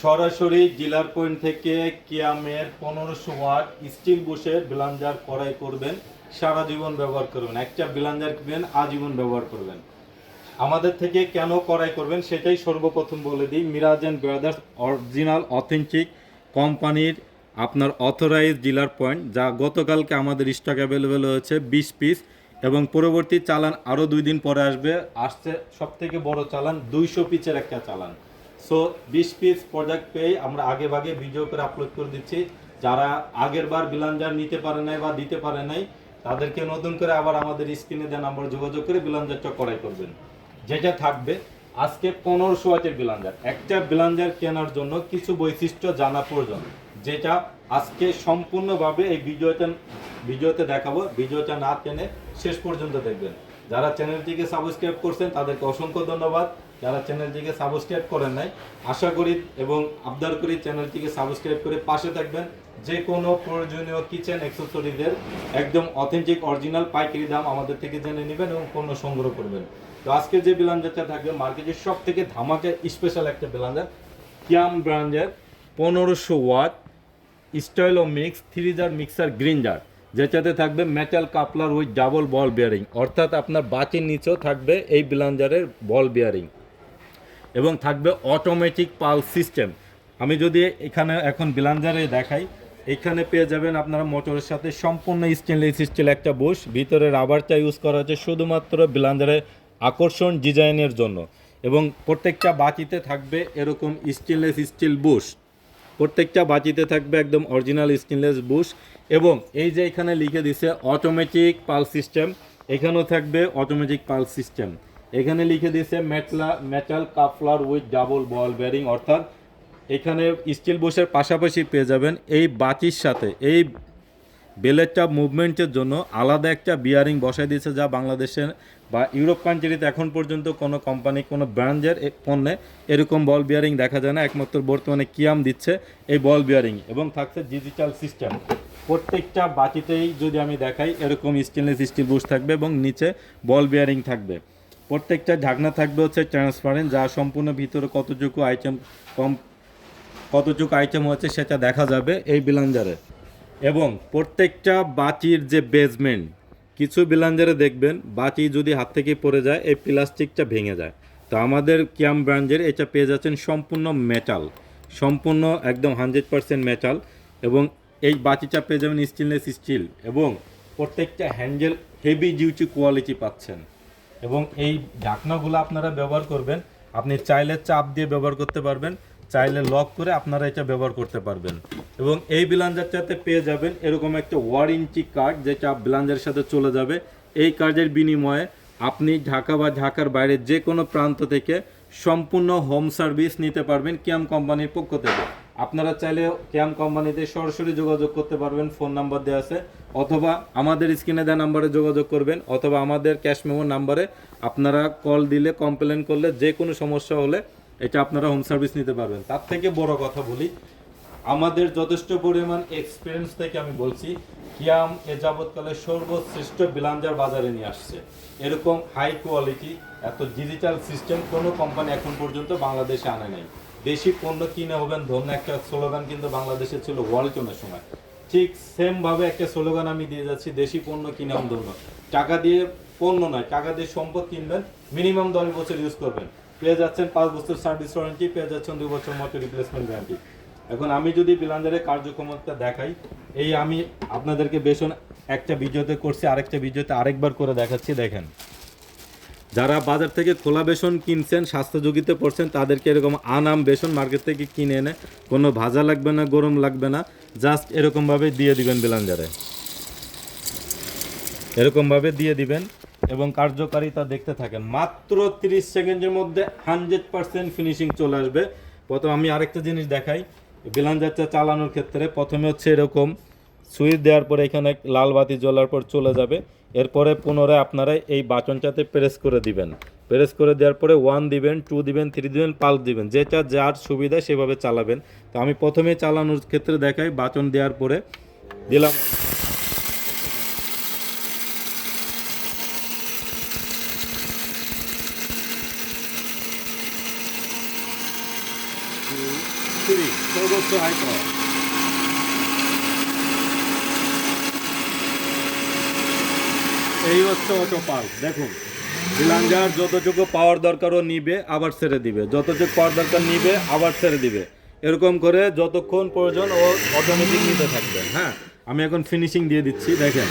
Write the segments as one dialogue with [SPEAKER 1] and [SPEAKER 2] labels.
[SPEAKER 1] সরাসরি dealer point থেকে কিয়ামের 1500 watt still বুশের Blender ক্রয় করবেন, সারা জীবন ব্যবহার করবেন। একটা ব্লেন্ডার কিনবেন, আজীবন ব্যবহার করবেন। আমাদের থেকে কেন ক্রয় করবেন সেটাই সর্বপ্রথম বলে দিই। Miraj and brothers original authentic কোম্পানির আপনার অথরাইজ ডিলার পয়েন্ট, যা গতকালকে আমাদের স্টক অ্যাভেলেবেল হয়েছে 20 পিস, এবং পরবর্তী চালান আরও 2 দিন পরে আসছে সবথেকে বড় চালান 200 পিসের একটা চালান। সো 20 পিস প্রোডাক্ট পেয়ে আমরা আগে ভাগে ভিডিও করে আপলোড করে দিচ্ছি। যারা আগের বার ব্লেন্ডার নিতে পারে নাই বা দিতে পারে নাই, তাদেরকে নতুন করে আবার আমাদের স্ক্রিনে দেওয়া নাম্বার যোগাযোগ করে ব্লেন্ডারটা ক্রয় করবেন। যেটা থাকবে আজকে 1500 ওয়াটের ব্লেন্ডার। একটা ব্লেন্ডার কেনার জন্য কিছু বৈশিষ্ট্য জানা প্রয়োজন, যেটা আজকে সম্পূর্ণভাবে এই ভিডিওতে দেখাবো। ভিডিওটা না টেনে শেষ পর্যন্ত দেখবেন। যারা চ্যানেলটিকে সাবস্ক্রাইব করছেন তাদেরকে অসংখ্য ধন্যবাদ। যারা চ্যানেলটিকে সাবস্ক্রাইব করেন নাই, আশা করি এবং আবদার করি চ্যানেলটিকে সাবস্ক্রাইব করে পাশে থাকবেন। যে কোনো প্রয়োজনীয় কিচেন অ্যাক্সেসরিজের একদম অথেন্টিক অরিজিনাল পাইকারি দাম আমাদের থেকে জেনে নেবেন এবং পণ্য সংগ্রহ করবেন। তো আজকে যে ব্লেন্ডারটা থাকবে মার্কেটের সব থেকে ধামাকা স্পেশাল একটা ব্লেন্ডার, কিয়াম ব্র্যান্ডের 1500 watt Stylo mix 3 jar mixer grinder, যেটাতে থাকবে metal coupler with double ball bearing, অর্থাৎ আপনার বাতির নিচেও থাকবে এই ব্লেন্ডারের বল বিয়ারিং, এবং থাকবে অটোমেটিক পালস সিস্টেম। আমি যদি এখানে এখন ব্লেন্ডারে দেখাই, এখানে পেয়ে যাবেন আপনারা মোটরের সাথে সম্পূর্ণ স্টেনলেস স্টিল একটা বুশ, ভিতরে রাবারটা ইউজ করা হচ্ছে শুধুমাত্র ব্লেন্ডারের আকর্ষণ ডিজাইনের জন্য, এবং প্রত্যেকটা বাটিতে থাকবে এরকম স্টেনলেস স্টিল বুশ। প্রত্যেকটা বাটিতে থাকবে একদম অরিজিনাল স্টেনলেস বুশ, এবং এই যে এখানে লিখে দিছে অটোমেটিক পালস সিস্টেম, এখানেও থাকবে অটোমেটিক পালস সিস্টেম। এখানে লিখে দিছে metal coupler with double ball bearing, অর্থাৎ এখানে স্টিল বুশের পাশাপাশি পেয়ে যাবেন এই বাটির সাথে এই বেলেটটা মুভমেন্টের জন্য আলাদা একটা বিয়ারিং বসাই দিয়েছে, যা বাংলাদেশের বা ইউরোপ কান্ট্রিতে এখন পর্যন্ত কোনো কোম্পানি কোনো ব্র্যান্ডের পণ্যে এরকম বল বিয়ারিং দেখা যায় না। একমাত্র বর্তমানে কিয়াম দিচ্ছে এই বল বিয়ারিং, এবং থাকছে ডিজিটাল সিস্টেম। প্রত্যেকটা বাটিতেই যদি আমি দেখাই এরকম স্টেনলেস স্টিল বুশ থাকবে এবং নিচে বল বিয়ারিং থাকবে। প্রত্যেকটা ঢাকনা থাকবে হচ্ছে ট্রান্সপারেন্ট, যা সম্পূর্ণ ভিতরে কতটুকু আইটেম হচ্ছে সেটা দেখা যাবে এই ব্লেন্ডারে। এবং প্রত্যেকটা বাটির যে বেসমেন্ট, কিছু ব্লেন্ডারে দেখবেন বাটি যদি হাত থেকে পড়ে যায় এই প্লাস্টিকটা ভেঙে যায়, তো আমাদের কিয়াম ব্র্যান্ডের এটা পেয়ে যাচ্ছেন সম্পূর্ণ মেটাল, সম্পূর্ণ একদম 100% মেটাল, এবং এই বাটিটা পেয়ে যাবেন স্টেনলেস স্টিল, এবং প্রত্যেকটা হ্যান্ডেল হেভি ডিউটি কোয়ালিটি পাচ্ছেন। এবং এই ঢাকনাগুলো আপনারা ব্যবহার করবেন, আপনি চাইলে চাপ দিয়ে ব্যবহার করতে পারবেন, চাইলে লক করে আপনারা এটা ব্যবহার করতে পারবেন। এবং এই ব্লেন্ডারটাতে পেয়ে যাবেন এরকম একটা ওয়ারেন্টি কার্ড, যেটা ব্লেন্ডারের সাথে চলে যাবে। এই কার্ডের বিনিময়ে আপনি ঢাকা বা ঢাকার বাইরে যে কোনো প্রান্ত থেকে সম্পূর্ণ হোম সার্ভিস নিতে পারবেন কিয়াম কোম্পানির পক্ষ থেকে। আপনারা চাইলে কিয়াম কোম্পানিতে সরাসরি যোগাযোগ করতে পারবেন, ফোন নাম্বার দেওয়া আছে, অথবা আমাদের স্ক্রিনে দেওয়া নাম্বারে যোগাযোগ করবেন, অথবা আমাদের ক্যাশ মেমো নাম্বারে আপনারা কল দিলে কমপ্লেন করলে যে কোনো সমস্যা হলে এটা আপনারা হোম সার্ভিস নিতে পারবেন। তার থেকে বড় কথা বলি, আমাদের যথেষ্ট পরিমাণ এক্সপিরিয়েন্স থেকে আমি বলছি, কিয়াম এ যাবৎকালে সর্বশ্রেষ্ঠ ব্লেন্ডার বাজারে নিয়ে আসছে। এরকম হাই কোয়ালিটি এত ডিজিটাল সিস্টেম কোনো কোম্পানি এখন পর্যন্ত বাংলাদেশে আনে নাই। দেশি পণ্য কিনে হবেন ধন্য, একটা স্লোগান কিন্তু বাংলাদেশে ছিল ওয়ালটনের সময়। ঠিক সেমভাবে একটা স্লোগান আমি দিয়ে যাচ্ছি, দেশি পণ্য কিনে হন ধন্য। টাকা দিয়ে পণ্য নয়, টাকা দিয়ে সম্পদ কিনবেন, মিনিমাম 10 বছর ইউজ করবেন, পেয়ে যাচ্ছেন 5 বছর সার্ভিস ওয়ারেন্টি, পেয়ে যাচ্ছেন 2 বছর মতো রিপ্লেসমেন্ট গ্যারান্টি। এখন আমি যদি ব্লেন্ডারের কার্যক্ষমতা দেখাই, এই আমি আপনাদেরকে বেসন একটা ভিডিওতে করছি, আরেকটা ভিডিওতে আরেকবার করে দেখাচ্ছি। দেখেন, যারা বাজার থেকে খোলা বেসন কিনছেন, স্বাস্থ্য ঝুঁকিতে পড়ছেন, তাদেরকে এরকম আনাম বেসন মার্কেট থেকে কিনে এনে কোনো ভাজা লাগবে না, গরম লাগবে না, জাস্ট এরকমভাবে দিয়ে দিবেন ব্লেন্ডারে, এরকমভাবে দিয়ে দিবেন এবং কার্যকারিতা দেখতে থাকেন। মাত্র 30 সেকেন্ডের মধ্যে 100% ফিনিশিং চলে আসবে। প্রথম আমি আরেকটা জিনিস দেখাই, ব্লেন্ডারটা চালানোর ক্ষেত্রে প্রথমে হচ্ছে এরকম সুইচ দেওয়ার পরে এখানে লাল বাতি জ্বলার পর চলে যাবে, এরপরে পুনরায় আপনারা এই বাটনটাতে প্রেস করে দিবেন। প্রেস করে দেওয়ার পরে 1 দিবেন, 2 দিবেন, 3 দিবেন, পালস দিবেন, যেটা যার সুবিধা সেভাবে চালাবেন। তো আমি প্রথমে চালানোর ক্ষেত্রে দেখাই, বাটন দেওয়ার পরে দিলাম, ফ্রি, সর্বোচ্চ হাই পাওয়ার। এই হচ্ছে অটো পালস। দেখুন বিলাঞ্জার যতটুকু পাওয়ার দরকার ও নিবে আবার ছেড়ে দিবে, যতটুকু পাওয়ার দরকার নিবে আবার ছেড়ে দিবে, এরকম করে যতক্ষণ প্রয়োজন ও অটোমেটিক নিতে থাকবে। হ্যাঁ, আমি এখন ফিনিশিং দিয়ে দিচ্ছি, দেখেন।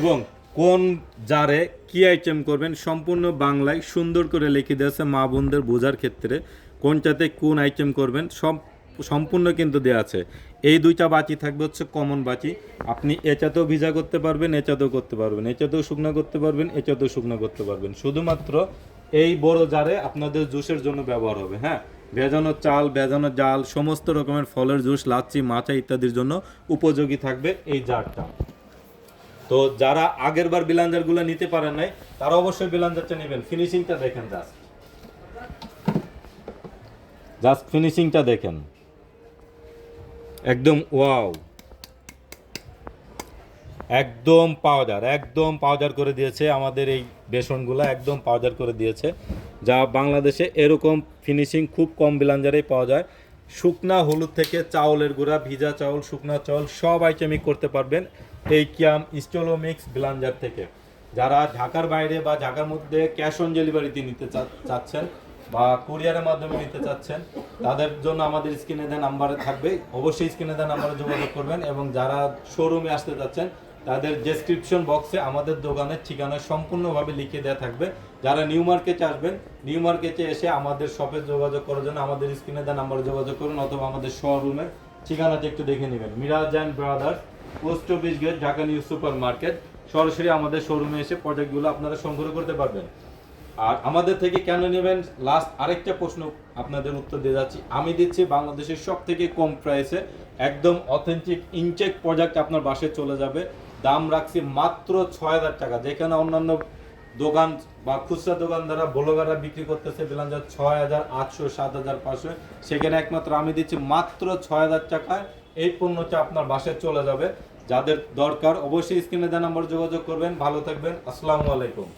[SPEAKER 1] এবং কোন জারে কি আইটেম করবেন সম্পূর্ণ বাংলায় সুন্দর করে লিখে দিয়েছে মা বোনদের বোঝার ক্ষেত্রে, কোনটাতে কোন আইটেম করবেন সব সম্পূর্ণ কিন্তু দেওয়া আছে। এই দুইটা বাটি থাকবে হচ্ছে কমন বাটি, আপনি এটাতেও ভিজা করতে পারবেন, এটাতেও করতে পারবেন, এটাতেও শুকনো করতে পারবেন, এটাতেও শুকনো করতে পারবেন। শুধুমাত্র এই বড় জারে আপনাদের জুসের জন্য ব্যবহার হবে। হ্যাঁ, ভেজানো চাল, ভেজানো জাল, সমস্ত রকমের ফলের জুস, লাচ্ছি, মাচা ইত্যাদির জন্য উপযোগী থাকবে এই জারটা। তো যারা আগের বার বিলাঞ্জারগুলো নিতে পারেন নাই তারা অবশ্যই বিলাঞ্জারটা নেবেন। ফিনিশিংটা দেখেন, জাস্ট ফিনিশিংটা দেখেন, একদম ওয়াও, একদম পাউডার, একদম পাউডার করে দিয়েছে আমাদের এই বেসনগুলো, একদম পাউডার করে দিয়েছে। যা বাংলাদেশে এরকম ফিনিশিং খুব কম বিলাঞ্জারেই পাওয়া যায়। শুকনা হলুদ থেকে চাউলের গুঁড়া, ভিজা চাউল, শুকনা চাউল সব আইটেমই করতে পারবেন এই কিয়াম স্টোলো মিক্স বিলাঞ্জার থেকে। যারা ঢাকার বাইরে বা ঢাকার মধ্যে ক্যাশ অন ডেলিভারিতে নিতে চাচ্ছেন বা কুরিয়ারের মাধ্যমে নিতে চাচ্ছেন, তাদের জন্য আমাদের স্ক্রিনে দেওয়া নাম্বারে থাকবে, অবশ্যই স্ক্রিনে দেওয়া নাম্বারে যোগাযোগ করবেন। এবং যারা শোরুমে আসতে চাচ্ছেন তাদের ডেসক্রিপশন বক্সে আমাদের দোকানের ঠিকানা সম্পূর্ণভাবে লিখে দেওয়া থাকবে। যারা নিউ মার্কেটে আসবেন, নিউ মার্কেটে এসে আমাদের শপে যোগাযোগ করার জন্য আমাদের স্ক্রিনে দেওয়া নাম্বারে যোগাযোগ করুন, অথবা আমাদের শোরুমের ঠিকানাটা একটু দেখে নেবেন। Miraj and brothers, post office gate, Dhaka new super market. সরাসরি আমাদের শোরুমে এসে প্রোডাক্টগুলো আপনারা সংগ্রহ করতে পারবেন। আর আমাদের থেকে কেন নেবেন, লাস্ট আরেকটা প্রশ্ন আপনাদের উত্তর দিয়ে যাচ্ছি। আমি দিচ্ছি বাংলাদেশের সব থেকে কম প্রাইসে একদম অথেন্টিক ইনটেক প্রোডাক্ট আপনার বাসায় চলে যাবে। দাম রাখছি মাত্র ৬,০০০ টাকা, যেখানে অন্যান্য দোকান বা খুচরা দোকানদাররা ব্লগাররা বিক্রি করতেছে বিলাঞ্জার ৬,৮০০, ৭,৫০০, সেখানে একমাত্র আমি দিচ্ছি মাত্র ৬,০০০ টাকায় এই পণ্যটা আপনার বাসায় চলে যাবে। যাদের দরকার অবশ্যই স্ক্রিনে দেওয়া নাম্বার যোগাযোগ করবেন। ভালো থাকবেন, আসসালামু আলাইকুম।